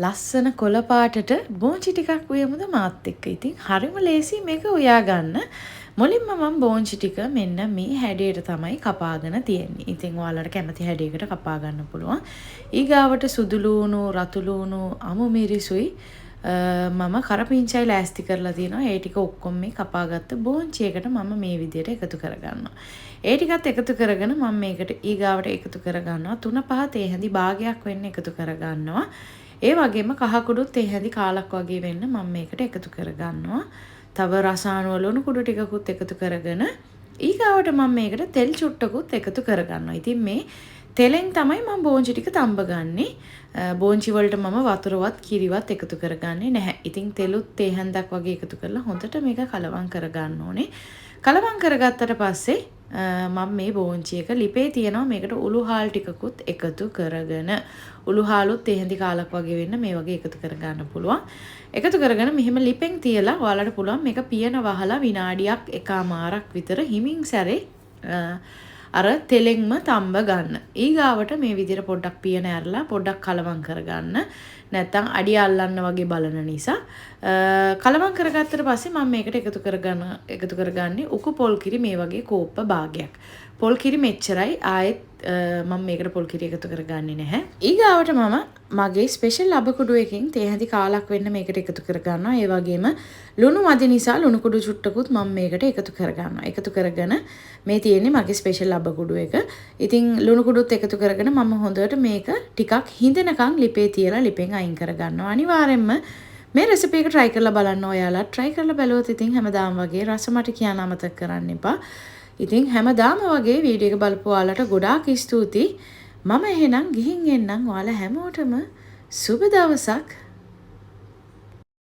ලස්සන කොළ පාටට බෝංචි ටිකක් උයමුද මාත් එක්ක. ඉතින් හරිම ලේසි මේක උයා ගන්න. මුලින්ම මම බෝංචි ටික මෙන්න මේ හැඩයට තමයි කපාගෙන තියෙන්නේ. ඉතින් ඔයාලට කැමති හැඩයකට කපා ගන්න පුළුවන්. ඊගාවට සුදු ලූණු, රතු ලූණු, අමු මිරිසුයි මම කරපිංචයි ලෑස්ති කරලා තියෙනවා. ඒ ටික ඔක්කොම මේ කපාගත්ත බෝංචියකට මම මේ විදිහට එකතු කරගන්නවා. ඒ ටිකත් එකතු කරගෙන මම මේකට ඊගාවට එකතු කරගන්නවා. 3-5 තේ හැඳි භාගයක් වෙන්න එකතු කරගන්නවා. ඒ වගේම කහ කුඩුත් තේ හැඳි කාලක් වගේ වෙන්න මම මේකට එකතු කරගන්නවා. තව රසායන ලුණු කුඩු ටිකකුත් එකතු කරගෙන ඊගාවට මම මේකට තෙල් චුට්ටකුත් එකතු කරගන්නවා. ඉතින් මේ තෙලෙන් තමයි මම බෝංචි ටික තඹගන්නේ. බෝංචි වලට මම වතුරවත් කිරිවත් එකතු කරගන්නේ නැහැ. ඉතින් තෙලුත් තේ හැන්දක් වගේ එකතු කරලා හොඳට මේක කලවම් කරගන්න ඕනේ. කලවම් කරගත්තට පස්සේ මම මේ බෝංචි එක ලිපේ තියනවා මේකට උළුහාල් ටිකකුත් එකතු කරගෙන උළුහාලුත් තේ හැඳි කාලක් වගේ වෙන්න මේ වගේ එකතු කරගන්න පුළුවන්. එකතු කරගෙන මෙහෙම ලිපෙන් තියලා ඔයාලට පුළුවන් මේක පියන වහලා විනාඩියක් එකමාරක් විතර හිමින් සැරේ අර තෙලෙන්ම තඹ ගන්න. ඊගාවට මේ විදිහට පොඩ්ඩක් පියන ඇරලා පොඩ්ඩක් කලවම් කරගන්න. නැත්තම් අඩිය අල්ලන්න වගේ බලන නිසා කලවම් කරගත්තට පස්සේ මම මේකට එකතු කරගන්නේ උකු පොල් කිරි මේ වගේ කෝප්ප භාගයක්. පොල් කිරි මෙච්චරයි. ආයෙත් මම මේකට පොල් කිරි එකතු කරගන්නේ නැහැ. ඊගාවට මම මගේ ස්පෙෂල් අබ කුඩු එකකින් තේ හැඳි කාලක් වෙන්න මේකට එකතු කරගන්නවා. ඒ වගේම ලුණු මදි නිසා ලුණු කුඩු චුට්ටකුත් මම මේකට එකතු කරගන්නවා. එකතු කරගෙන මේ තියෙන්නේ මගේ ස්පෙෂල් අබ කුඩු එක. ඉතින් ලුණු කුඩුත් එකතු කරගෙන මම හොඳට මේක ටිකක් හිඳනකම් ලිපේ තියලා ලිපෙන් අයින් කරගන්නවා. අනිවාර්යෙන්ම මේ රෙසිපි එක try කරලා බලන්න ඔයාලා. try කරලා බැලුවොත් ඉතින් හැමදාම වගේ රස මට කියන්න අමතක කරන්න එපා. ඉතින් හැමදාම වගේ වීඩියෝ එක බලපු ඔයාලට ගොඩාක් ස්තුතියි. මම එහෙනම් ගිහින් එන්නම්. ඔයාලා හැමෝටම සුබ දවසක්.